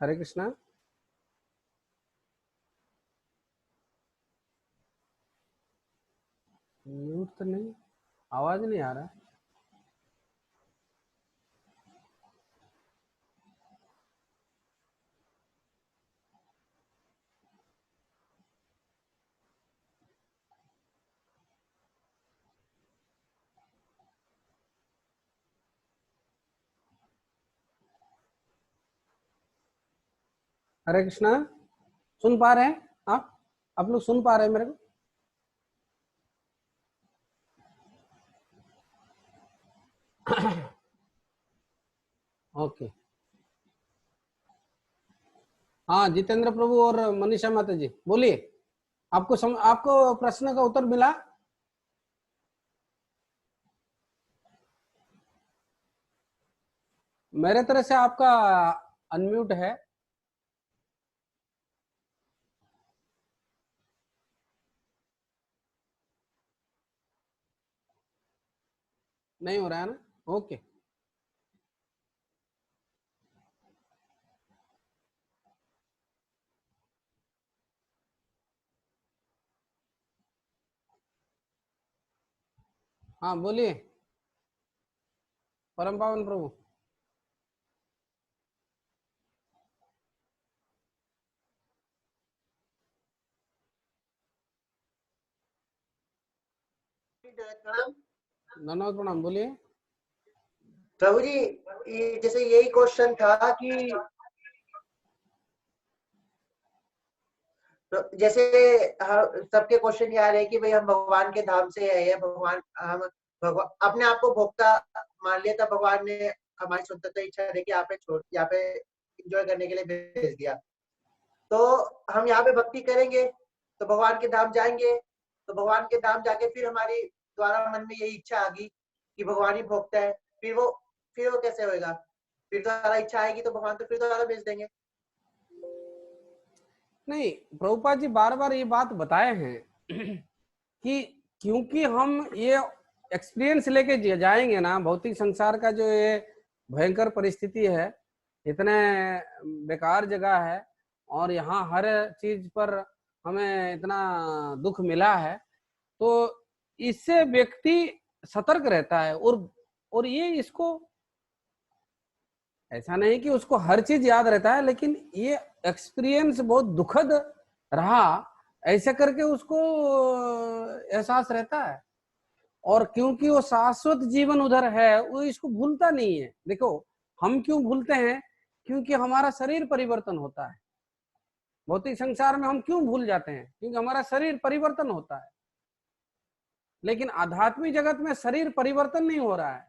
हरे Krishna. Mute तो नहीं, आवाज नहीं आ रहा। हरे कृष्णा, सुन पा रहे हैं आप लोग सुन पा रहे हैं मेरे को? ओके। हाँ, जितेंद्र प्रभु और मनीषा माता जी बोलिए। आपको प्रश्न का उत्तर मिला? मेरे तरह से आपका अनम्यूट है। नहीं हो रहा है ना? ओके। हाँ बोलिए, परम पावन प्रभु। धन्यवाद, प्रणाम, बोलिए। प्रभु जी, जैसे यही क्वेश्चन था कि जैसे सबके क्वेश्चन ये आ रहे हैं कि भाई हम भगवान के धाम से है या भगवान अपने आप को भोक्ता मान लिया था, भगवान ने हमारी स्वतंत्र इच्छा देखी यहाँ पे एंजॉय करने के लिए भेज दिया, तो हम यहाँ पे भक्ति करेंगे तो भगवान के धाम जाएंगे, तो भगवान के धाम जाके फिर हमारी द्वारा मन में यही इच्छा आ गई कि भगवान ही भोगता है, फिर वो कैसे होएगा? फिर द्वारा इच्छा आएगी तो भगवान तो फिर द्वारा भेज देंगे। नहीं, प्रभुपाद जी बार बार ये बात बताए हैं कि क्योंकि हम ये एक्सपीरियंस लेके जाएंगे ना, भौतिक संसार का जो ये भयंकर परिस्थिति है, इतने बेकार जगह है और यहाँ हर चीज पर हमें इतना दुख मिला है, तो इससे व्यक्ति सतर्क रहता है। और ये इसको ऐसा नहीं कि उसको हर चीज याद रहता है, लेकिन ये एक्सपीरियंस बहुत दुखद रहा, ऐसे करके उसको एहसास रहता है। और क्योंकि वो शाश्वत जीवन उधर है, वो इसको भूलता नहीं है। देखो, हम क्यों भूलते हैं? क्योंकि हमारा शरीर परिवर्तन होता है। भौतिक संसार में हम क्यों भूल जाते हैं? क्योंकि हमारा शरीर परिवर्तन होता है। लेकिन आध्यात्मिक जगत में शरीर परिवर्तन नहीं हो रहा है,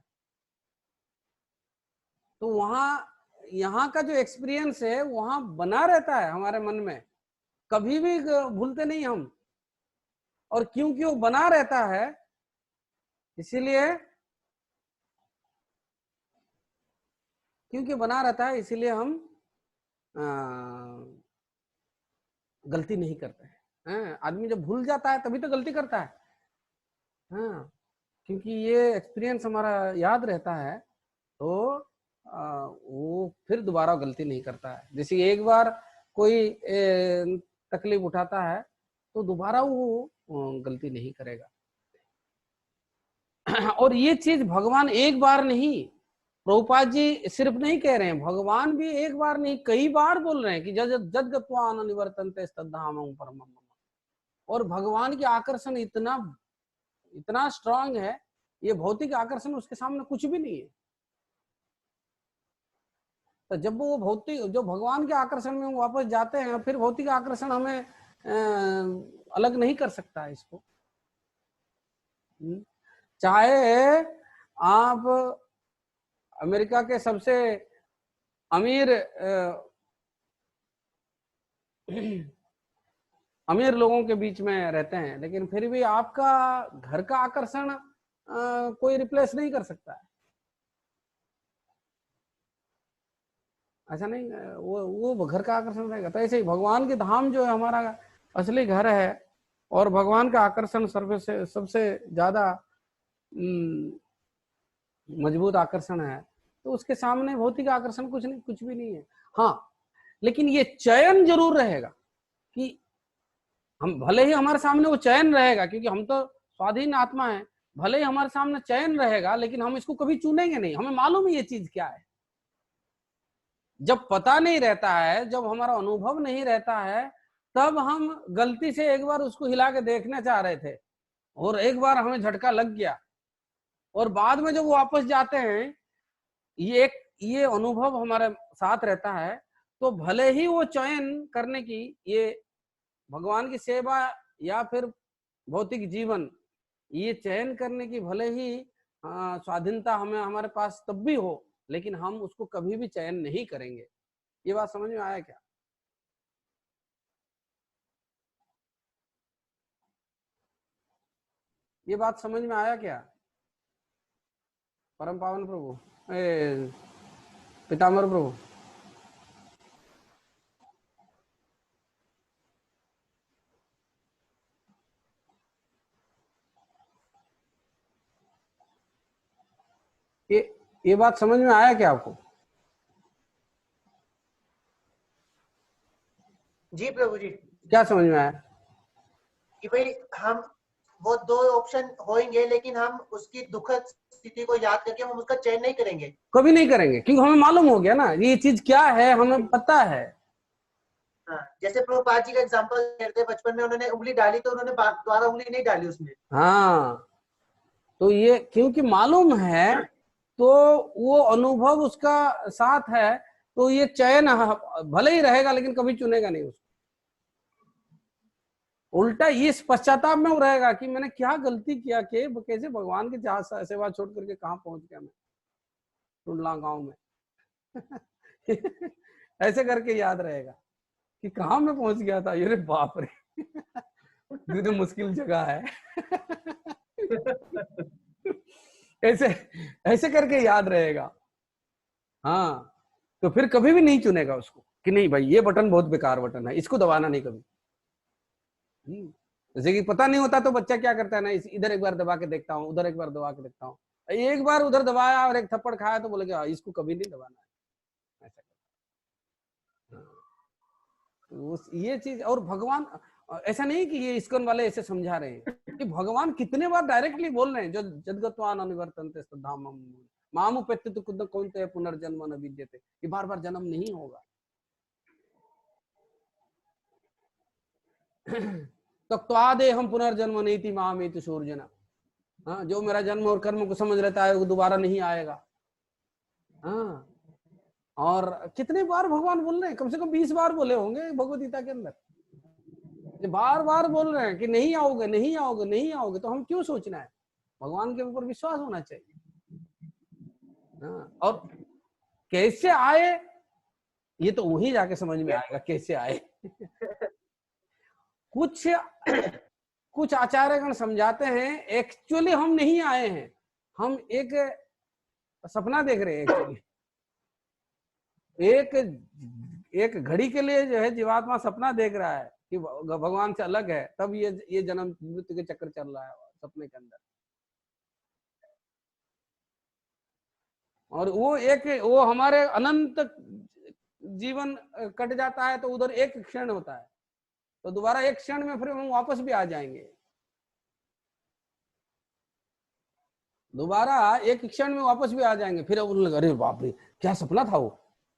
तो वहां यहाँ का जो एक्सपीरियंस है वहां बना रहता है हमारे मन में, कभी भी भूलते नहीं हम। और क्योंकि वो बना रहता है, इसीलिए हम गलती नहीं करते हैं। आदमी जब भूल जाता है तभी तो गलती करता है। हाँ, क्योंकि ये एक्सपीरियंस हमारा याद रहता है, तो वो फिर दोबारा गलती नहीं करता है। जैसे एक बार कोई तकलीफ उठाता है तो दोबारा वो गलती नहीं करेगा। और ये चीज भगवान एक बार नहीं, प्रभुपाद जी सिर्फ नहीं कह रहे हैं, भगवान भी एक बार नहीं कई बार बोल रहे हैं कि जद जद गत्वा न निवर्तन्ते तद्धामं परमं। और भगवान की आकर्षण इतना इतना स्ट्रांग है, ये भौतिक आकर्षण उसके सामने कुछ भी नहीं है। तो जब वो भौतिक जो भगवान के आकर्षण में वापस जाते हैं, फिर भौतिक आकर्षण हमें अलग नहीं कर सकता है इसको। चाहे आप अमेरिका के सबसे अमीर अमीर लोगों के बीच में रहते हैं, लेकिन फिर भी आपका घर का आकर्षण कोई रिप्लेस नहीं कर सकता है। ऐसा नहीं, वो घर का आकर्षण रहेगा। तो ऐसे ही भगवान के धाम जो है हमारा असली घर है, और भगवान का आकर्षण सबसे ज्यादा मजबूत आकर्षण है, तो उसके सामने भौतिक आकर्षण कुछ भी नहीं है। हाँ, लेकिन ये चयन जरूर रहेगा कि हम भले ही हमारे सामने वो चयन रहेगा, क्योंकि हम तो स्वाधीन आत्मा है, भले ही हमारे सामने चयन रहेगा, लेकिन हम इसको कभी चुनेंगे नहीं। हमें मालूम है ये चीज क्या है। जब पता नहीं रहता है, जब हमारा अनुभव नहीं रहता है, तब हम गलती से एक बार उसको हिला के देखना चाह रहे थे और एक बार हमें झटका लग गया, और बाद में जब वो वापस जाते हैं, ये अनुभव हमारे साथ रहता है, तो भले ही वो चयन करने की, ये भगवान की सेवा या फिर भौतिक जीवन, ये चयन करने की भले ही स्वाधीनता हमें हमारे पास तब भी हो, लेकिन हम उसको कभी भी चयन नहीं करेंगे। ये बात समझ में आया क्या? ये बात समझ में आया क्या? परम पावन प्रभु, पिताम्बर प्रभु, ये बात समझ में आया क्या आपको? जी प्रभु जी। क्या समझ में आया? कि भाई हम वो दो ऑप्शन होंगे, लेकिन हम उसकी दुखद स्थिति को याद करके हम उसका चयन नहीं करेंगे, कभी नहीं करेंगे, क्योंकि हमें मालूम हो गया ना ये चीज क्या है, हमें पता है। हाँ, जैसे प्रभुपाद जी का एग्जांपल देते, बचपन में उन्होंने उंगली डाली तो उन्होंने दोबारा उंगली नहीं डाली उसमें। हाँ, तो ये क्योंकि मालूम है, तो वो अनुभव उसका साथ है, तो ये चयन भले ही रहेगा, लेकिन कभी चुनेगा नहीं उसको। उल्टा इस पश्चाताप में वो रहेगा कि मैंने क्या गलती किया, कि कैसे भगवान की सेवा छोड़ करके कहाँ पहुंच गया मैं, टुंडला गांव में। ऐसे करके याद रहेगा कि कहाँ मैं पहुंच गया था, अरे बाप रे, कितनी मुश्किल जगह है। ऐसे ऐसे करके याद रहेगा। हाँ, तो फिर कभी भी नहीं चुनेगा उसको कि नहीं भाई ये बटन बहुत बेकार बटन है, इसको दबाना नहीं कभी। जैसे कि पता नहीं होता तो बच्चा क्या करता है ना, इधर एक बार दबा के देखता हूँ, उधर एक बार दबा के देखता हूँ, एक बार उधर दबाया और एक थप्पड़ खाया तो बोलेगा इसको कभी नहीं दबाना है, ऐसा। तो ये चीज, और भगवान ऐसा नहीं कि ये इस्कॉन वाले ऐसे समझा रहे हैं, कि भगवान कितने बार डायरेक्टली बोल रहे हैं, जो जदगत्वान अनिवर्तन्ते तद्धामम मामुपेत्य तो खुद कौनते पुनर्जन्म न विद्यते, ये बार बार जन्म नहीं होगा। तत्वादे हम पुनर्जन्म नहीं थी मामेति सूर्जना। हाँ, जो मेरा जन्म और कर्म को समझ लेता है वो दोबारा नहीं आएगा। हाँ, और कितने बार भगवान बोल रहे हैं, कम से कम 20 बार बोले होंगे भगवद गीता के अंदर, बार बार बोल रहे हैं कि नहीं आओगे, नहीं आओगे, नहीं आओगे, तो हम क्यों सोचना है, भगवान के ऊपर विश्वास होना चाहिए। हाँ, और कैसे आए ये तो वहीं जाके समझ में आएगा कैसे आए। कुछ आचार्यगण समझाते हैं एक्चुअली हम नहीं आए हैं, हम एक सपना देख रहे हैं। एक्चुअली एक घड़ी के लिए जो है जीवात्मा सपना देख रहा है कि भगवान से अलग है, तब ये जन्म मृत्यु के चक्कर चल रहा है सपने के अंदर। और वो हमारे अनंत जीवन कट जाता है तो उधर एक क्षण होता है, तो दोबारा एक क्षण में फिर हम वापस भी आ जाएंगे, दोबारा एक क्षण में वापस भी आ जाएंगे। फिर अरे बाप रे क्या सपना था, वो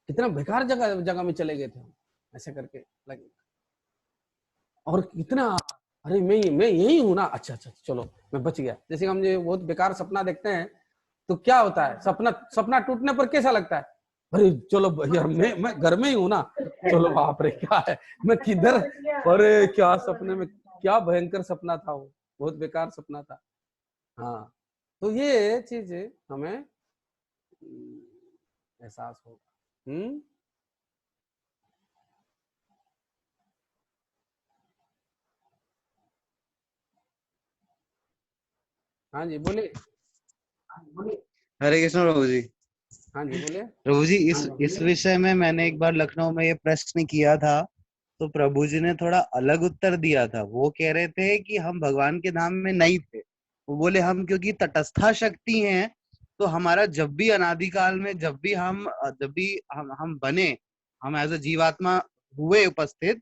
कितना बेकार जगह में चले गए थे हम, ऐसे करके लगे। और कितना अरे मैं यही हूं ना, अच्छा अच्छा चलो मैं बच गया। जैसे हम ये बहुत बेकार सपना देखते हैं तो क्या होता है, सपना टूटने पर कैसा लगता है, अरे चलो यार मैं घर में ही हूं ना, चलो बाप रे क्या है, मैं किधर, अरे क्या सपने में क्या भयंकर सपना था, वो बहुत बेकार सपना था। हाँ, तो ये चीज हमें एहसास होगा। हाँ जी बोलिए। हरे कृष्ण प्रभु जी। हाँ जी बोलिए। प्रभु जी इस विषय में मैंने एक बार लखनऊ में ये प्रश्न किया था, तो प्रभु जी ने थोड़ा अलग उत्तर दिया था। वो कह रहे थे कि हम भगवान के धाम में नहीं थे, वो बोले हम क्योंकि तटस्था शक्ति हैं, तो हमारा जब भी अनादिकाल में जब भी हम बने, हम एज अ जीवात्मा हुए उपस्थित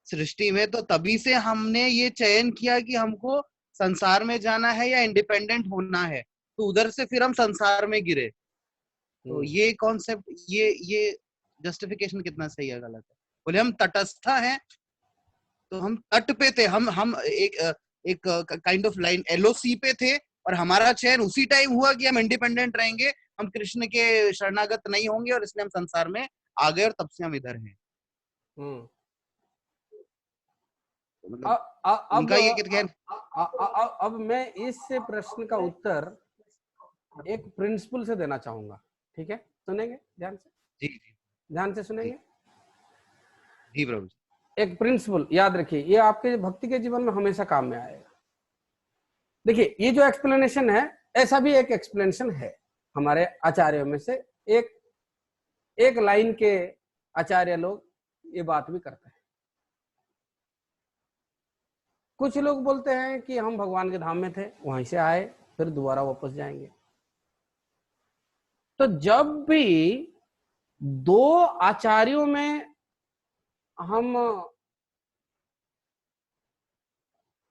सृष्टि में, तो तभी से हमने ये चयन किया कि हमको संसार में जाना है या इंडिपेंडेंट होना है, तो उधर से फिर हम संसार में गिरे। तो ये कॉन्सेप्ट, ये जस्टिफिकेशन कितना सही है गलत है? बोले हम तटस्थ हैं, तो हम तट पे थे, हम एक काइंड ऑफ लाइन एलओसी पे थे, और हमारा चयन उसी टाइम हुआ कि हम इंडिपेंडेंट रहेंगे, हम कृष्ण के शरणागत नहीं होंगे, और इसलिए हम संसार में आ गए और तब से हम इधर हैं। मतलब उनका ये कहना। अब मैं इस प्रश्न का उत्तर एक प्रिंसिपल से देना चाहूंगा, ठीक है? सुनेंगे ध्यान से? जी जी, ध्यान से सुनेंगे? जी प्रभु जी। एक प्रिंसिपल याद रखिए, ये आपके भक्ति के जीवन में हमेशा काम में आएगा। देखिए, ये जो एक्सप्लेनेशन है, ऐसा भी एक एक्सप्लेनेशन है हमारे आचार्यों में से, एक लाइन के आचार्य लोग ये बात भी करते हैं। कुछ लोग बोलते हैं कि हम भगवान के धाम में थे, वहीं से आए, फिर दोबारा वापस जाएंगे। तो जब भी दो आचार्यों में हम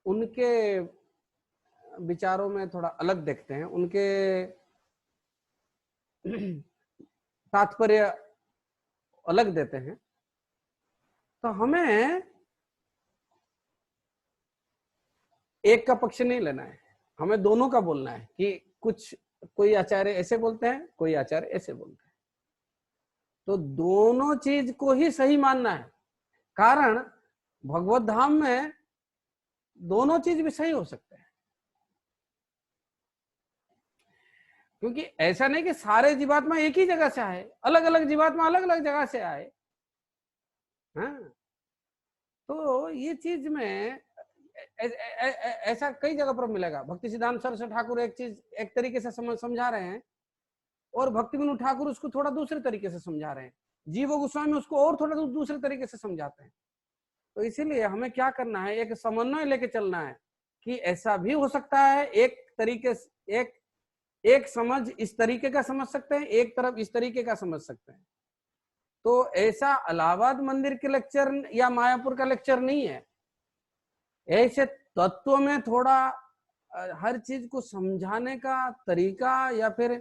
उनके विचारों में थोड़ा अलग देखते हैं, उनके तात्पर्य अलग देते हैं, तो हमें एक का पक्ष नहीं लेना है, हमें दोनों का बोलना है कि कोई आचार्य ऐसे बोलते हैं, कोई आचार्य ऐसे बोलते हैं, तो दोनों चीज को ही सही मानना है। कारण भगवत धाम में दोनों चीज भी सही हो सकते हैं, क्योंकि ऐसा नहीं कि सारे जीवात्मा एक ही जगह से आए, अलग अलग जीवात्मा अलग अलग जगह से आए। हाँ, तो ये चीज में ऐसा कई जगह पर मिलेगा। भक्ति सिद्धांत सरस्वती ठाकुर एक चीज एक तरीके से समझा रहे हैं, और भक्ति विनोद ठाकुर उसको थोड़ा दूसरे तरीके से समझा रहे हैं, जीव गोस्वामी उसको और थोड़ा दूसरे तरीके से समझाते हैं। तो इसीलिए हमें क्या करना है, एक समन्वय लेके चलना है कि ऐसा भी हो सकता है, एक तरीके से एक समझ इस तरीके का समझ सकते हैं, एक तरफ इस तरीके का समझ सकते हैं। तो ऐसा इलाहाबाद मंदिर के लेक्चर या मायापुर का लेक्चर नहीं है। ऐसे तत्व में थोड़ा हर चीज को समझाने का तरीका, या फिर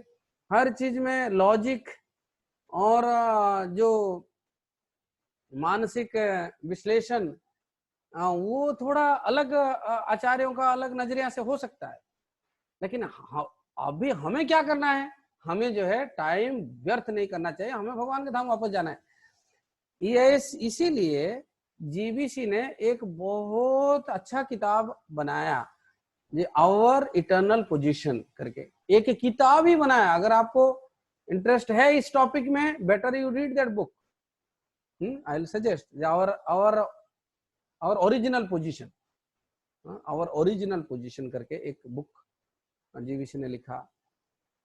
हर चीज में लॉजिक और जो मानसिक विश्लेषण, वो थोड़ा अलग आचार्यों का अलग नजरिया से हो सकता है। लेकिन अभी हमें क्या करना है, हमें जो है टाइम व्यर्थ नहीं करना चाहिए, हमें भगवान के धाम वापस जाना है। ये इसीलिए जीबीसी ने एक बहुत अच्छा किताब बनाया, ये आवर इटर्नल पोजीशन करके एक किताब ही बनाया। अगर आपको इंटरेस्ट है इस टॉपिक में, better you read that book. I will suggest our original position, our original position करके एक बुक जीबीसी ने लिखा।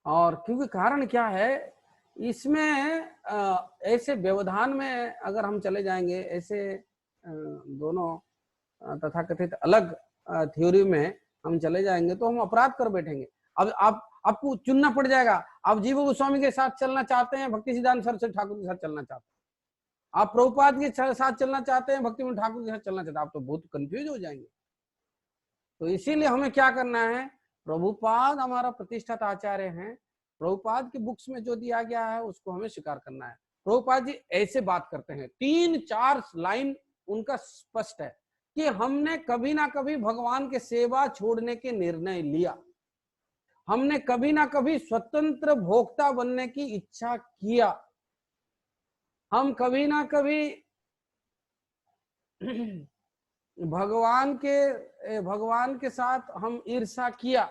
और क्योंकि कारण क्या है, इसमें ऐसे व्यवधान में अगर हम चले जाएंगे, ऐसे दोनों तथाकथित अलग थ्योरी में हम चले जाएंगे, तो हम अपराध कर बैठेंगे। अब आपको चुनना पड़ जाएगा, आप जीव गोस्वामी के साथ चलना चाहते हैं, भक्ति सिद्धांत सरस्वती ठाकुर के साथ चलना चाहते हैं, आप प्रभुपाद के साथ चलना चाहते हैं, भक्ति विनोद ठाकुर के साथ चलना चाहते हैं, आप तो बहुत कंफ्यूज हो जाएंगे। तो इसीलिए हमें क्या करना है, प्रभुपाद हमारा प्रतिष्ठित आचार्य हैं, प्रभुपाद की बुक्स में जो दिया गया है उसको हमें स्वीकार करना है। प्रभुपाद जी ऐसे बात करते हैं, 3-4 लाइन उनका स्पष्ट है कि हमने कभी ना कभी भगवान के सेवा छोड़ने के निर्णय लिया, हमने कभी ना कभी स्वतंत्र भोक्ता बनने की इच्छा किया, हम कभी ना कभी भगवान के साथ हम ईर्ष्या किया।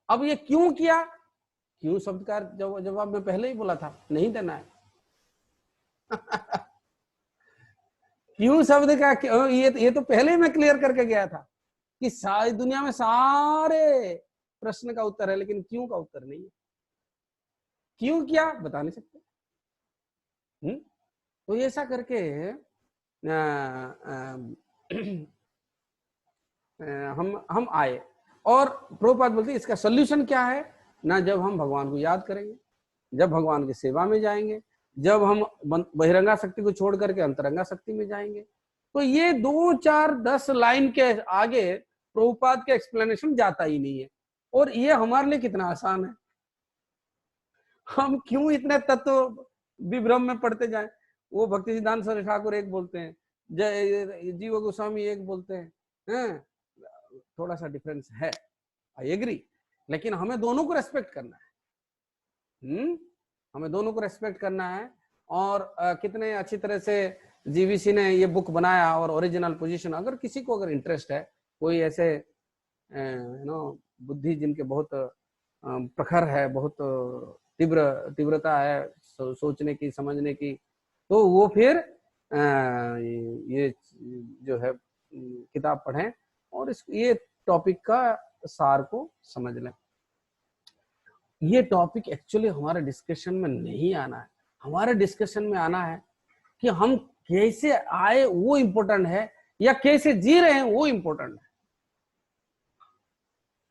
अब ये क्यों किया, क्यों शब्द का जवाब मैं पहले ही बोला था, नहीं देना है। क्यों शब्द का ये तो पहले ही मैं क्लियर करके गया था कि सारी दुनिया में सारे प्रश्न का उत्तर है, लेकिन क्यों का उत्तर नहीं है। क्यों किया बता नहीं सकते। तो ऐसा करके हम आए, और प्रभुपाद बोलते इसका सोल्यूशन क्या है ना, जब हम भगवान को याद करेंगे, जब भगवान की सेवा में जाएंगे, जब हम बहिरंगा शक्ति को छोड़ करके अंतरंगा शक्ति में जाएंगे। तो ये 2, 4, 10 लाइन के आगे प्रभुपाद के एक्सप्लेनेशन जाता ही नहीं है। और ये हमारे लिए कितना आसान है, हम क्यों इतने तत्व विभ्रम में पढ़ते जाएं। वो भक्ति सिद्धांत सरस्वती ठाकुर एक बोलते हैं, जय जीव गोस्वामी एक बोलते हैं, थोड़ा सा डिफरेंस है, आई एग्री, लेकिन हमें दोनों को रेस्पेक्ट करना है। हमें दोनों को रेस्पेक्ट करना है। और कितने अच्छी तरह से जीवीसी ने ये बुक बनाया। और ओरिजिनल पोजीशन, अगर किसी को अगर इंटरेस्ट है, कोई ऐसे बुद्धि जिनके बहुत प्रखर है, बहुत तीव्रता है सोचने की, समझने की, तो वो फिर ये जो है किताब पढ़ें और ये टॉपिक का सार को समझ लें। ये टॉपिक एक्चुअली हमारे डिस्कशन में नहीं आना है। हमारे डिस्कशन में आना है कि हम कैसे आए वो इम्पोर्टेंट है, या कैसे जी रहे हैं वो इम्पोर्टेंट है।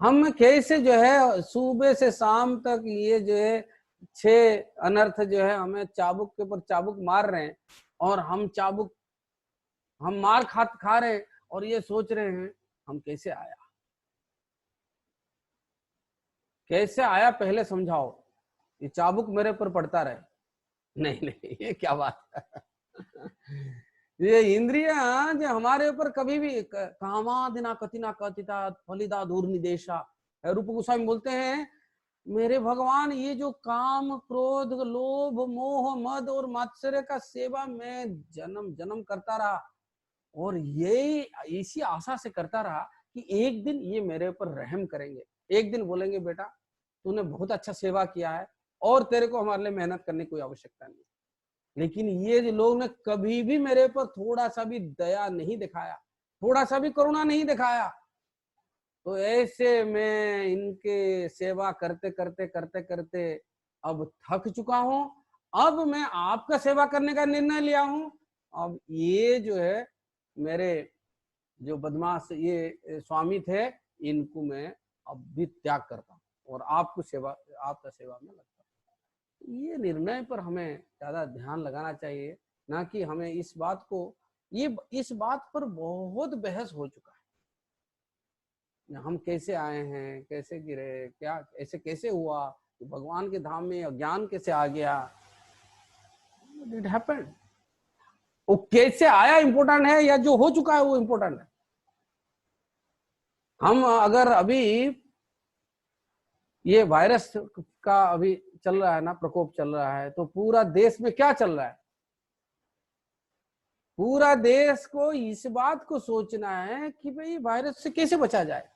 हम कैसे जो है सुबह से शाम तक ये जो है 6 अनर्थ जो है हमें चाबुक के ऊपर चाबुक मार रहे हैं, और हम मार खा रहे हैं और ये सोच रहे हैं हम कैसे आया, कैसे आया पहले समझाओ। ये चाबुक मेरे पर पड़ता रहे, नहीं, ये क्या बात है। ये इंद्रियां जो हमारे ऊपर कभी भी कामादिना कतिना कतिता फलिदा दूर निदेशा, रूप गोस्वामी बोलते हैं, मेरे भगवान ये जो काम क्रोध लोभ मोह मद और मात्सर्य का सेवा में जन्म जन्म करता रहा, और ये इसी आशा से करता रहा कि एक दिन ये मेरे ऊपर रहम करेंगे, एक दिन बोलेंगे बेटा तूने बहुत अच्छा सेवा किया है और तेरे को हमारे लिए मेहनत करने की कोई आवश्यकता नहीं। लेकिन ये जो लोग ने कभी भी मेरे पर थोड़ा सा भी दया नहीं दिखाया, थोड़ा सा भी करुणा नहीं दिखाया, तो ऐसे में इनके सेवा करते करते करते करते अब थक चुका हूं। अब मैं आपका सेवा करने का निर्णय लिया हूं। अब ये जो है मेरे जो बदमाश ये स्वामी थे, इनको मैं अब भी त्याग करता हूं और आपका सेवा में लगता हूं। ये निर्णय पर हमें ज्यादा ध्यान लगाना चाहिए, ना कि हमें इस बात पर बहुत बहस हो चुका है। हम कैसे आए हैं, कैसे गिरे, क्या ऐसे कैसे हुआ, भगवान के धाम में अज्ञान कैसे आ गया, इट हैपेंड। वो कैसे आया इंपॉर्टेंट है या जो हो चुका है वो इंपॉर्टेंट है। हम अगर अभी ये वायरस का अभी चल रहा है ना, प्रकोप चल रहा है, तो पूरा देश में क्या चल रहा है, पूरा देश को इस बात को सोचना है कि भाई वायरस से कैसे बचा जाए,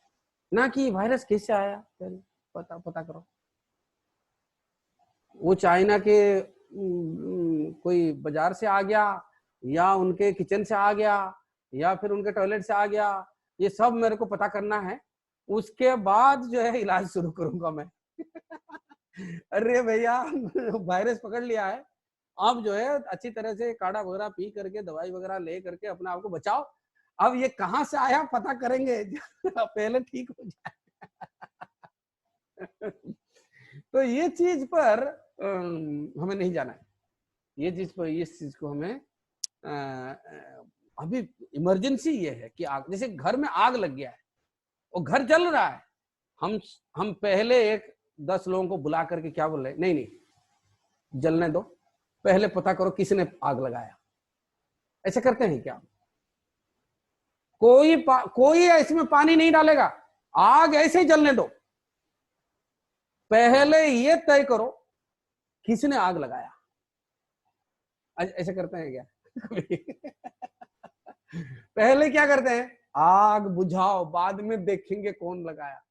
ना कि वायरस कैसे आया पहले पता करो। वो चाइना के कोई बाजार से आ गया, या उनके किचन से आ गया, या फिर उनके टॉयलेट से आ गया, ये सब मेरे को पता करना है। उसके बाद जो है इलाज शुरू करूंगा मैं। अरे भैया वायरस पकड़ लिया है, अब जो है अच्छी तरह से काढ़ा वगैरह पी करके दवाई वगैरह ले करके अपने आप को बचाओ। अब ये कहां से आया पता करेंगे पहले ठीक हो जाए। तो ये चीज पर हमें नहीं जाना है। ये चीज पर इस चीज को हमें अभी इमरजेंसी ये है कि आग, जैसे घर में आग लग गया है और घर जल रहा है, हम पहले 10 लोगों को बुला करके क्या बोल रहे, नहीं जलने दो, पहले पता करो किसने आग लगाया। ऐसे करते हैं क्या? कोई इसमें पानी नहीं डालेगा, आग ऐसे ही जलने दो, पहले ये तय करो किसने आग लगाया। ऐसे करते हैं क्या? पहले क्या करते हैं, आग बुझाओ बाद में देखेंगे कौन लगाया।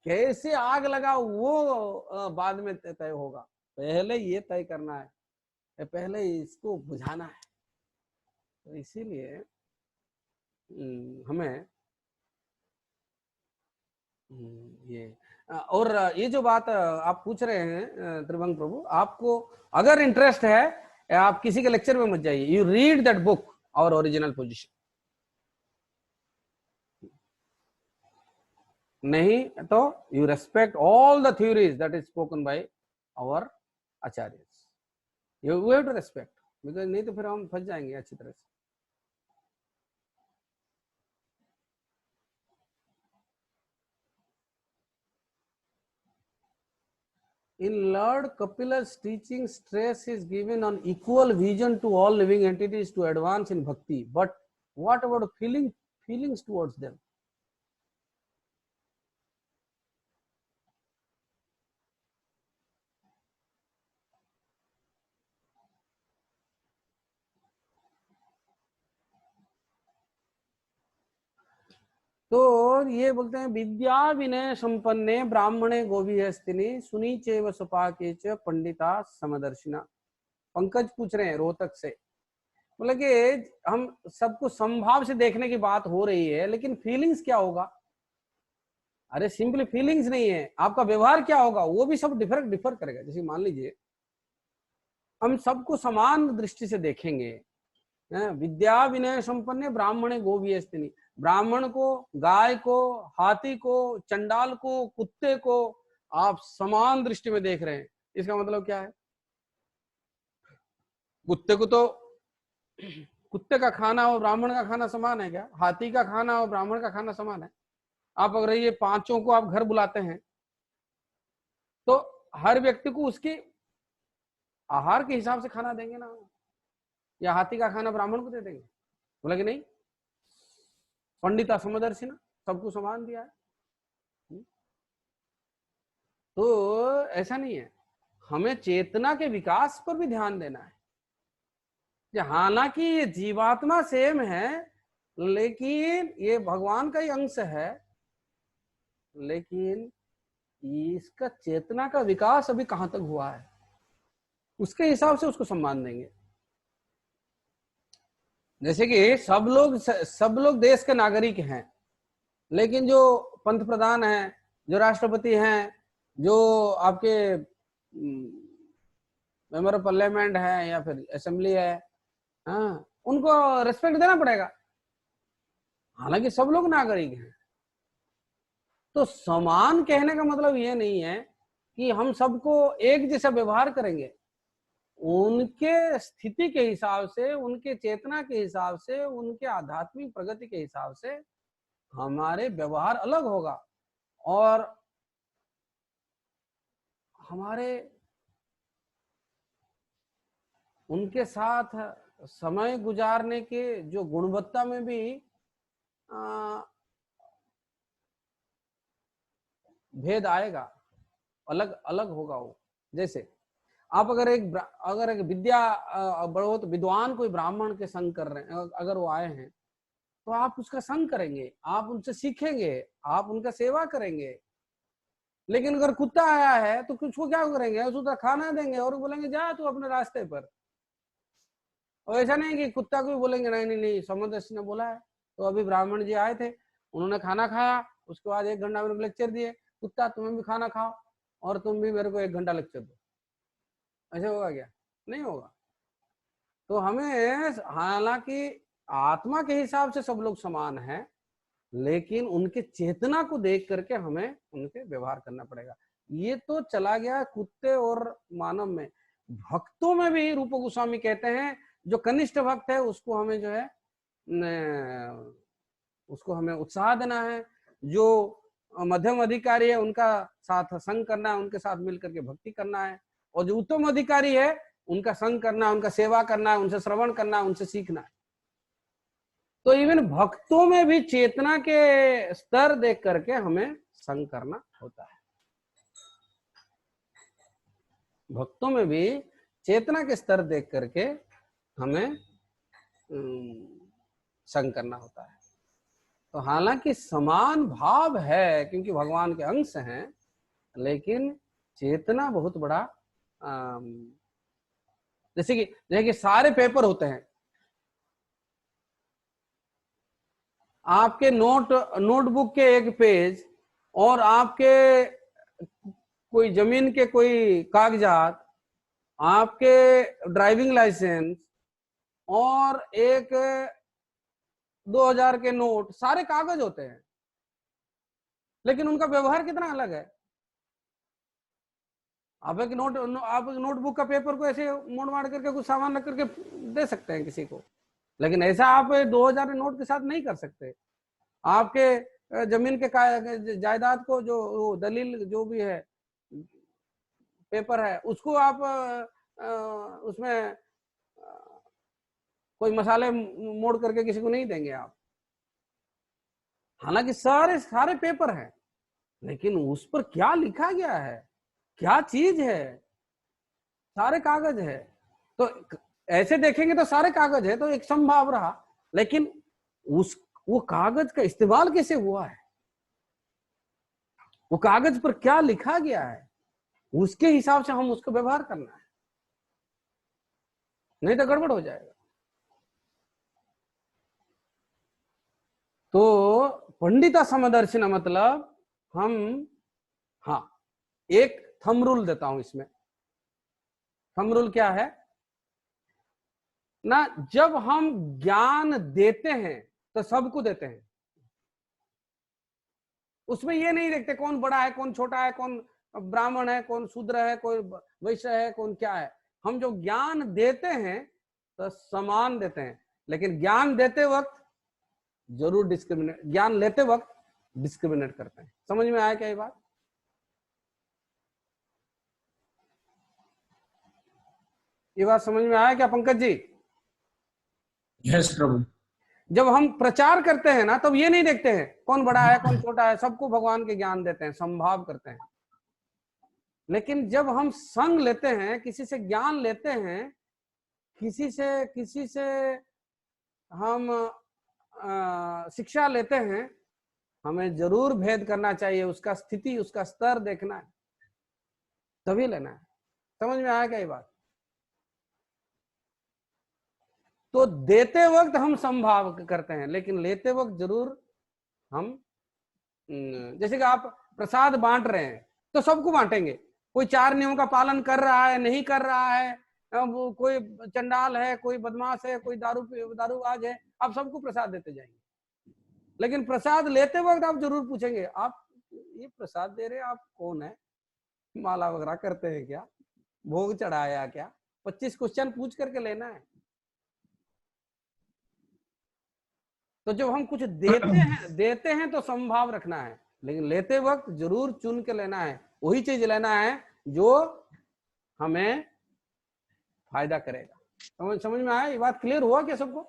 कैसे आग लगा वो बाद में तय होगा, पहले ये तय करना है, पहले इसको बुझाना है। तो इसीलिए हमें ये और ये जो बात आप पूछ रहे हैं त्रिभंग प्रभु, आपको अगर इंटरेस्ट है, आप किसी के लेक्चर में मत जाइए, you read that book our original position. नहीं तो you respect all the theories that is spoken by our acharya. You have to respect, because नहीं तो फिर हम फंस जाएंगे अच्छी तरह से। In Lord Kapila's teaching, stress is given on equal vision to all living entities to advance in bhakti. But what about feelings towards them? तो ये बोलते हैं विद्या विनय संपन्ने ब्राह्मणे गोभिहस्तिनि सुनी चैव सुपाके च पंडिता समदर्शिना। पंकज पूछ रहे हैं रोहतक से, बोले कि हम सबको समभाव से देखने की बात हो रही है, लेकिन फीलिंग्स क्या होगा? अरे सिंपली फीलिंग्स नहीं है, आपका व्यवहार क्या होगा वो भी सब डिफर करेगा। जैसे मान लीजिए हम सबको समान दृष्टि से देखेंगे, विद्या विनय संपन्न ब्राह्मण गोभिहस्तिनि, ब्राह्मण को, गाय को, हाथी को, चंडाल को, कुत्ते को आप समान दृष्टि में देख रहे हैं, इसका मतलब क्या है? कुत्ते को तो कुत्ते का खाना और ब्राह्मण का खाना समान है क्या? हाथी का खाना और ब्राह्मण का खाना समान है? आप अगर ये पांचों को आप घर बुलाते हैं तो हर व्यक्ति को उसके आहार के हिसाब से खाना देंगे ना, या हाथी का खाना ब्राह्मण को दे देंगे? बोला कि नहीं, पंडिता समदर्शिना, सबको समान दिया है। तो ऐसा नहीं है, हमें चेतना के विकास पर भी ध्यान देना है। हालांकि ये जीवात्मा सेम है, लेकिन ये भगवान का ही अंश है, लेकिन इसका चेतना का विकास अभी कहां तक हुआ है, उसके हिसाब से उसको सम्मान देंगे। जैसे कि सब लोग देश के नागरिक हैं, लेकिन जो पंत प्रधान हैं, जो राष्ट्रपति हैं, जो आपके मेंबर ऑफ पार्लियामेंट है या फिर असेंबली है, हाँ, उनको रेस्पेक्ट देना पड़ेगा, हालांकि सब लोग नागरिक हैं। तो समान कहने का मतलब ये नहीं है कि हम सबको एक जैसा व्यवहार करेंगे। उनके स्थिति के हिसाब से, उनके चेतना के हिसाब से, उनके आध्यात्मिक प्रगति के हिसाब से हमारे व्यवहार अलग होगा, और हमारे उनके साथ समय गुजारने के जो गुणवत्ता में भी भेद आएगा, अलग अलग होगा वो। जैसे आप अगर एक बहुत विद्वान कोई ब्राह्मण के संग कर रहे हैं, अगर वो आए हैं तो आप उसका संग करेंगे, आप उनसे सीखेंगे, आप उनका सेवा करेंगे। लेकिन अगर कुत्ता आया है तो कुछ को क्या करेंगे, उसको खाना देंगे और बोलेंगे जा तू अपने रास्ते पर। और ऐसा नहीं कि कुत्ता को भी बोलेंगे नहीं नहीं नहीं, समदर्शी ने बोला है। तो अभी ब्राह्मण जी आए थे, उन्होंने खाना खाया, उसके बाद 1 घंटा मेरे को लेक्चर दिए, कुत्ता तुम्हें भी खाना खाओ और तुम भी मेरे को 1 घंटा लेक्चर दो। ऐसे होगा क्या? नहीं होगा। तो हमें, हालांकि आत्मा के हिसाब से सब लोग समान हैं, लेकिन उनके चेतना को देख करके हमें उनके व्यवहार करना पड़ेगा। ये तो चला गया कुत्ते और मानव में। भक्तों में भी रूप गोस्वामी कहते हैं जो कनिष्ठ भक्त है उसको हमें जो है उसको हमें उत्साह देना है, जो मध्यम अधिकारी है उनका साथ संग करना है, उनके साथ मिलकर के भक्ति करना है, और जो उत्तम अधिकारी है उनका संग करना है, उनका सेवा करना है, उनसे श्रवण करना है, उनसे सीखना है। तो इवन भक्तों में भी चेतना के स्तर देख करके हमें संग करना होता है। भक्तों में भी चेतना के स्तर देख करके हमें संग करना होता है। तो हालांकि समान भाव है क्योंकि भगवान के अंश हैं, लेकिन चेतना बहुत बड़ा, जैसे कि सारे पेपर होते हैं, आपके नोटबुक के एक पेज और आपके कोई जमीन के कोई कागजात, आपके ड्राइविंग लाइसेंस और एक 2000 के नोट, सारे कागज होते हैं, लेकिन उनका व्यवहार कितना अलग है। आप एक नोटबुक का पेपर को ऐसे मोड़ मार करके कुछ सामान रख करके दे सकते हैं किसी को, लेकिन ऐसा आप 2000 नोट के साथ नहीं कर सकते। आपके जमीन के जायदाद को जो दलील जो भी है पेपर है उसको आप उसमें कोई मसाले मोड़ करके किसी को नहीं देंगे आप। हालांकि सारे सारे पेपर हैं, लेकिन उस पर क्या लिखा गया है, क्या चीज है, सारे कागज है। तो ऐसे देखेंगे तो सारे कागज है, तो एक संभाव रहा, लेकिन वो कागज का इस्तेमाल कैसे हुआ है, वो कागज पर क्या लिखा गया है, उसके हिसाब से हम उसको व्यवहार करना है, नहीं तो गड़बड़ हो जाएगा। तो पंडिता समदर्शिना मतलब हम, हाँ, एक थंब रूल देता हूं इसमें। थंब रूल क्या है ना, जब हम ज्ञान देते हैं तो सबको देते हैं, उसमें ये नहीं देखते कौन बड़ा है कौन छोटा है, कौन ब्राह्मण है कौन शूद्र है, कोई वैश्य है कौन क्या है। हम जो ज्ञान देते हैं तो समान देते हैं, लेकिन ज्ञान देते वक्त जरूर डिस्क्रिमिनेट, ज्ञान लेते वक्त डिस्क्रिमिनेट करते हैं। समझ में आया क्या ये बात? ये बात समझ में आया क्या पंकज जी? यस प्रभु। जब हम प्रचार करते हैं ना, तब ये नहीं देखते हैं कौन बड़ा है कौन छोटा है, सबको भगवान के ज्ञान देते हैं, संभाव करते हैं। लेकिन जब हम संग लेते हैं, किसी से ज्ञान लेते हैं, किसी से हम शिक्षा लेते हैं, हमें जरूर भेद करना चाहिए, उसका स्थिति उसका स्तर देखना है, तभी लेना है। समझ में आया क्या ये बात? तो देते वक्त हम संभाव करते हैं, लेकिन लेते वक्त जरूर हम, जैसे कि आप प्रसाद बांट रहे हैं तो सबको बांटेंगे, कोई 4 नियमों का पालन कर रहा है नहीं कर रहा है, कोई चंडाल है कोई बदमाश है कोई दारूबाज है, आप सबको प्रसाद देते जाएंगे। लेकिन प्रसाद लेते वक्त आप जरूर पूछेंगे, आप ये प्रसाद दे रहे हैं आप कौन है, माला वगैरह करते हैं क्या, भोग चढ़ाया क्या, 25 क्वेश्चन पूछ करके लेना है। तो जब हम कुछ देते हैं तो संभाव रखना है, लेकिन लेते वक्त जरूर चुन के लेना है, वही चीज लेना है जो हमें फायदा करेगा। समझ में आया? ये बात क्लियर हुआ क्या सबको?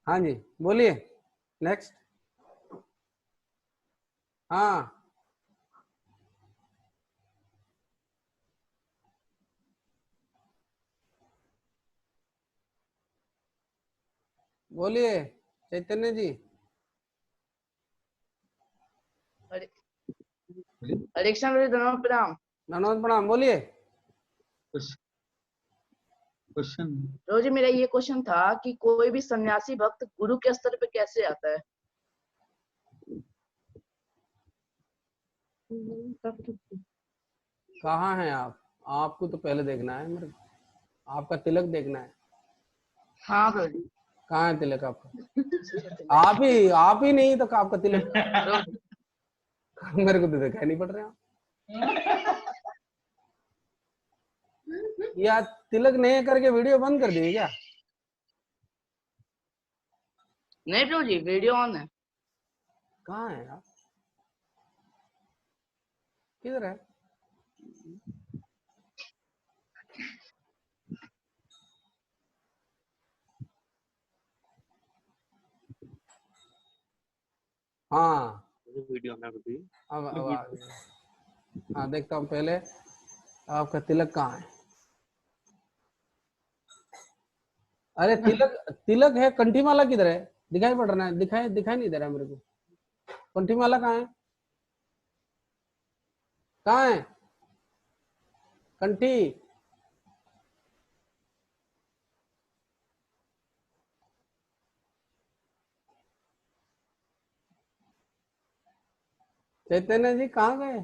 हाँ जी बोलिए नेक्स्ट। हाँ बोलिए चैतन्य जी। हरे कृष्ण मेरे धन्यवाद प्रणाम। धन्यवाद प्रणाम, बोलिए। क्वेश्चन रोजी मेरा ये क्वेश्चन था कि कोई भी सन्यासी भक्त गुरु के स्तर पे कैसे आता है? कहाँ हैं आप? आपको तो पहले देखना है मेरे, आपका तिलक देखना है। हाँ प्रभु जी। कहाँ है तिलक आपका? आप ही नहीं तो आपका तिलक मेरे को तो दिखाई नहीं पड़ रहा। या तिलक नहीं करके वीडियो बंद कर दिए क्या? नहीं प्रभु जी वीडियो ऑन है। कहाँ है आप? किधर है? हाँ वीडियो में भी अब आ गया। हाँ देखता हूँ पहले आपका तिलक कहाँ है। अरे तिलक है, कंठी माला किधर है? दिखाई पड़ रहा है? दिखाई नहीं दे रहा मेरे को। कंठी माला कहाँ है? कहाँ है कंठी? चैतन्य जी कहाँ गए?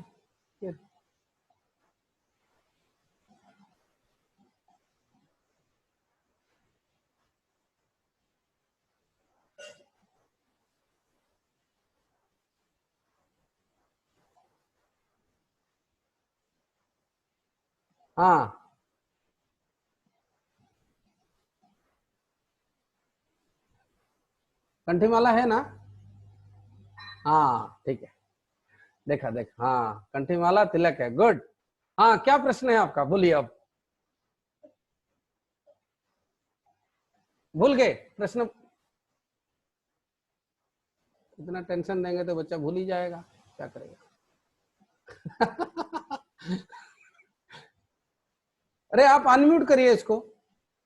हाँ, कंठीमाला है ना? हाँ ठीक है, देखा देखा, हाँ कंठीमाला तिलक है, गुड। हाँ, क्या प्रश्न है आपका, बोलिए। अब भूल गए प्रश्न? इतना टेंशन देंगे तो बच्चा भूल ही जाएगा, क्या करेगा। अरे आप अनम्यूट करिए इसको,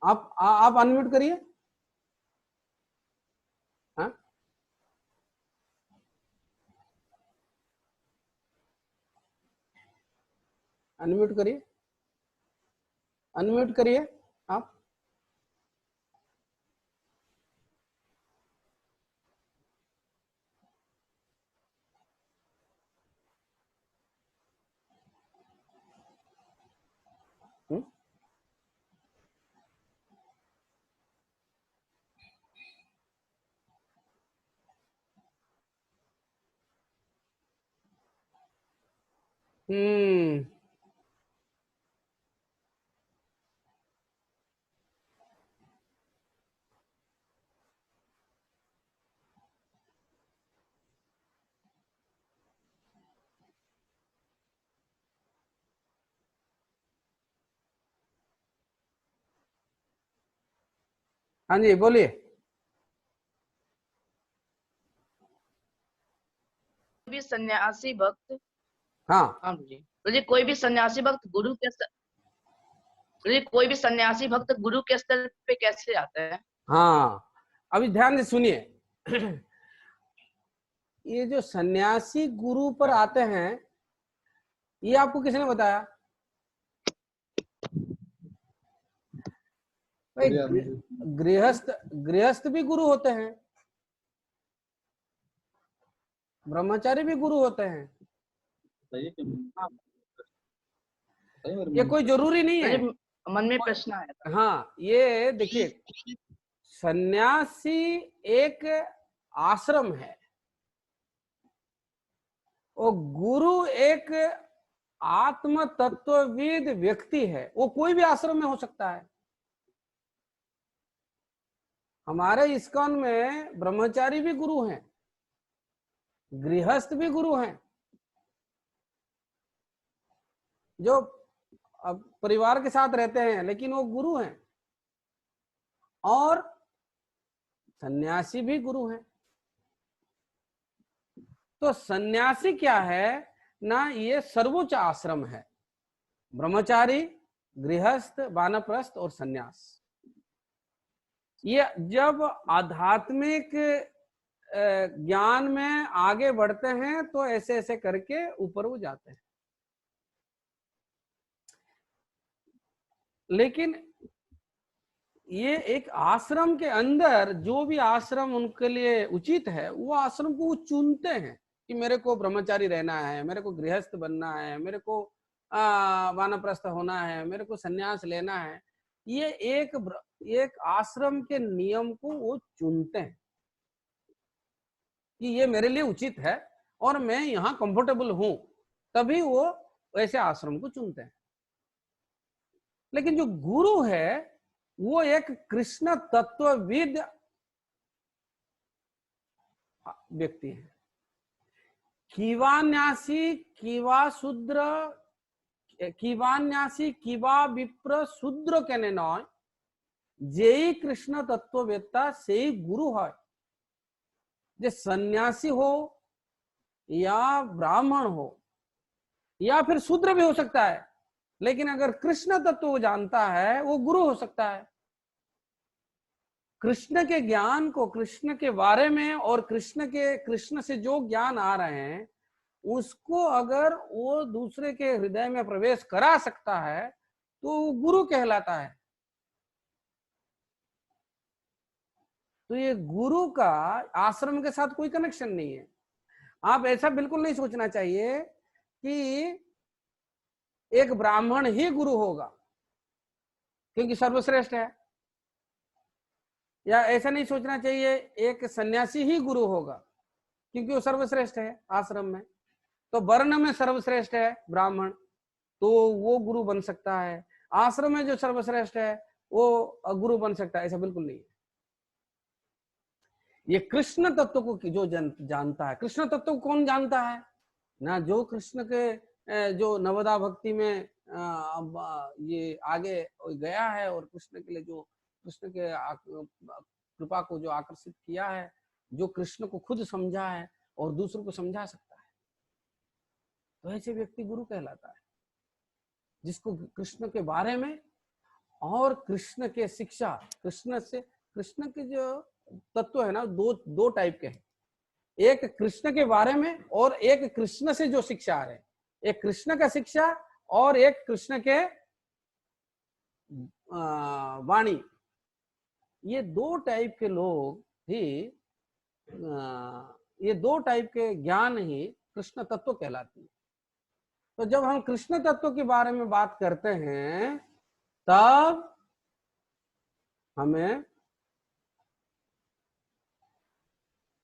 आप अनम्यूट करिए। हाँ, अनम्यूट करिए, अनम्यूट करिए आप। हम्म हाँ जी, बोलिए। भी सन्यासी भक्त, हाँ, हाँ जी, बोलिए कोई भी सन्यासी भक्त गुरु के स्तर, बोलिए कोई भी सन्यासी भक्त गुरु के स्तर पे कैसे आता है? हाँ, अभी ध्यान से सुनिए। ये जो सन्यासी गुरु पर आते हैं, ये आपको किसने बताया? भाई गृहस्थ, गृहस्थ भी गुरु होते हैं, ब्रह्मचारी भी गुरु होते हैं, ये कोई जरूरी नहीं है। मुझे मन में प्रश्न आया था। हाँ, ये देखिए, सन्यासी एक आश्रम है, और गुरु एक आत्म तत्वविद व्यक्ति है। वो कोई भी आश्रम में हो सकता है। हमारे इस्कॉन में ब्रह्मचारी भी गुरु हैं, गृहस्थ भी गुरु हैं, जो अब परिवार के साथ रहते हैं लेकिन वो गुरु हैं, और सन्यासी भी गुरु हैं। तो सन्यासी क्या है ना, ये सर्वोच्च आश्रम है। ब्रह्मचारी, गृहस्थ, वानप्रस्थ और सन्यास, ये जब आध्यात्मिक ज्ञान में आगे बढ़ते हैं तो ऐसे ऐसे करके ऊपर वो जाते हैं। लेकिन ये एक आश्रम के अंदर जो भी आश्रम उनके लिए उचित है, वो आश्रम को वो चुनते हैं कि मेरे को ब्रह्मचारी रहना है, मेरे को गृहस्थ बनना है, मेरे को वानप्रस्थ होना है, मेरे को सन्यास लेना है। ये एक आश्रम के नियम को वो चुनते हैं कि ये मेरे लिए उचित है और मैं यहाँ कंफर्टेबल हूं, तभी वो वैसे आश्रम को चुनते हैं। लेकिन जो गुरु है वो एक कृष्ण तत्वविद व्यक्ति है। कीवान्यासी, कीवा शूद्र, कीवान्यासी, कीवा विप्र शूद्र कहने नय, जेई कृष्ण तत्ववेत्ता से ही गुरु है। जो सन्यासी हो या ब्राह्मण हो या फिर शूद्र भी हो सकता है, लेकिन अगर कृष्ण तत्व वो जानता है, वो गुरु हो सकता है। कृष्ण के ज्ञान को, कृष्ण के बारे में और कृष्ण से जो ज्ञान आ रहे हैं उसको अगर वो दूसरे के हृदय में प्रवेश करा सकता है तो वो गुरु कहलाता है। तो ये गुरु का आश्रम के साथ कोई कनेक्शन नहीं है। आप ऐसा बिल्कुल नहीं सोचना चाहिए कि एक ब्राह्मण ही गुरु होगा क्योंकि सर्वश्रेष्ठ है, या ऐसा नहीं सोचना चाहिए एक सन्यासी ही गुरु होगा क्योंकि वो सर्वश्रेष्ठ है आश्रम में। तो वर्ण में सर्वश्रेष्ठ है ब्राह्मण, तो वो गुरु बन सकता है, आश्रम में जो सर्वश्रेष्ठ है वो गुरु बन सकता है, ऐसा बिल्कुल नहीं है। ये कृष्ण तत्व को जो जानता है, कृष्ण तत्व को कौन जानता है ना, जो कृष्ण के जो नवदा भक्ति में ये आगे गया है और कृष्ण के लिए जो कृष्ण के कृपा को जो आकर्षित किया है, जो कृष्ण को खुद समझा है और दूसरों को समझा सकता है, तो ऐसे व्यक्ति गुरु कहलाता है, जिसको कृष्ण के बारे में और कृष्ण के शिक्षा, कृष्ण के जो तत्व है ना, दो टाइप के हैं, एक कृष्ण के बारे में और एक कृष्ण से जो शिक्षा आ रहे हैं, एक कृष्ण का शिक्षा और एक कृष्ण के वाणी, ये दो टाइप के लोग ही, ये दो टाइप के ज्ञान ही कृष्ण तत्व कहलाती है। तो जब हम कृष्ण तत्व के बारे में बात करते हैं तब हमें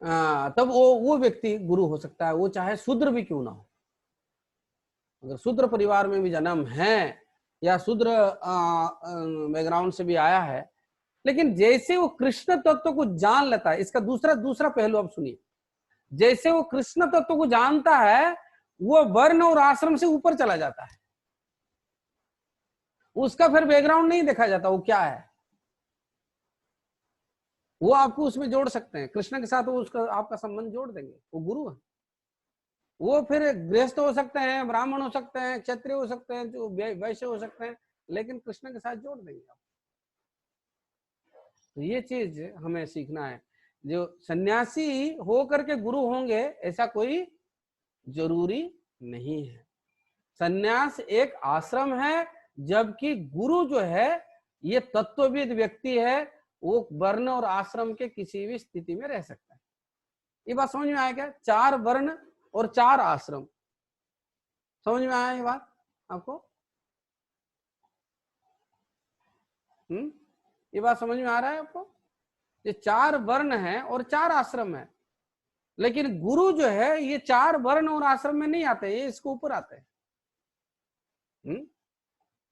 तब वो व्यक्ति गुरु हो सकता है, वो चाहे शूद्र भी क्यों ना हो। अगर शूद्र परिवार में भी जन्म है या शूद्र बैकग्राउंड से भी आया है, लेकिन जैसे वो कृष्ण तत्व को जान लेता है, इसका दूसरा पहलू अब सुनिए, जैसे वो कृष्ण तत्व को जानता है, वो वर्ण और आश्रम से ऊपर चला जाता है, उसका फिर बैकग्राउंड नहीं देखा जाता वो क्या है, वो आपको उसमें जोड़ सकते हैं, कृष्ण के साथ वो उसका आपका संबंध जोड़ देंगे, वो गुरु है। वो फिर गृहस्थ हो सकते हैं, ब्राह्मण हो सकते हैं, क्षत्रिय हो सकते हैं, जो वैश्य हो सकते हैं, लेकिन कृष्ण के साथ जोड़ देंगे आप। तो ये चीज हमें सीखना है, जो सन्यासी हो करके गुरु होंगे ऐसा कोई जरूरी नहीं है। सन्यास एक आश्रम है, जबकि गुरु जो है ये तत्वविद व्यक्ति है, वो वर्ण और आश्रम के किसी भी स्थिति में रह सकता है। ये बात समझ में आया क्या? 4 वर्ण और 4 आश्रम, समझ में आया ये बात आपको? ये बात समझ में आ रहा है आपको? ये 4 वर्ण है और 4 आश्रम है, लेकिन गुरु जो है ये 4 वर्ण और आश्रम में नहीं आते, ये इसके ऊपर आते हैं।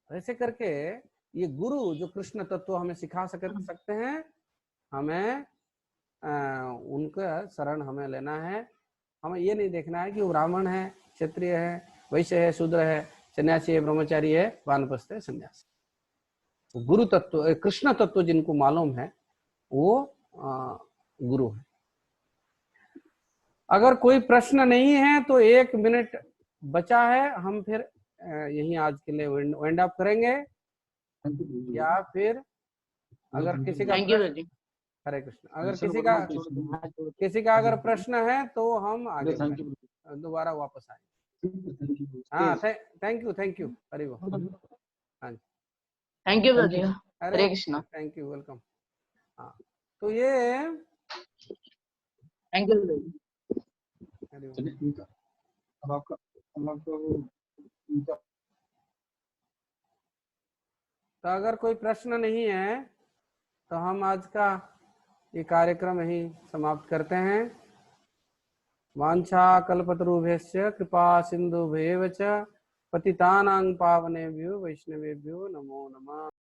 ऐसे करके ये गुरु जो कृष्ण तत्व हमें सिखा सकते हैं, हमें उनका शरण हमें लेना है। हमें ये नहीं देखना है कि वो ब्राह्मण है, क्षत्रिय है, वैश्य है, शूद्र है, सन्यासी है, ब्रह्मचारी है, वानप्रस्थ है, सन्यासी। गुरु तत्व, कृष्ण तत्व जिनको मालूम है वो गुरु है। अगर कोई प्रश्न नहीं है तो 1 मिनट बचा है, हम फिर यहीं आज के लिए वाइंड अप करेंगे, या फिर अगर किसी का हरे कृष्ण, अगर किसी का अगर प्रश्न है तो हम आगे दोबारा वापस आएंगे। हाँ, थैंक यू हरि बोल। हाँ, thank you brother, Hare Krishna, thank you, welcome. हाँ, तो ये थैंक यू। तो अगर कोई प्रश्न नहीं है तो हम आज का ये कार्यक्रम यही समाप्त करते हैं। वांछा कल्पतरुभ्यश्च कृपा सिन्धुभ्येव च पतितानां पावनेभ्यो वैष्णवेभ्यो नमो नमः।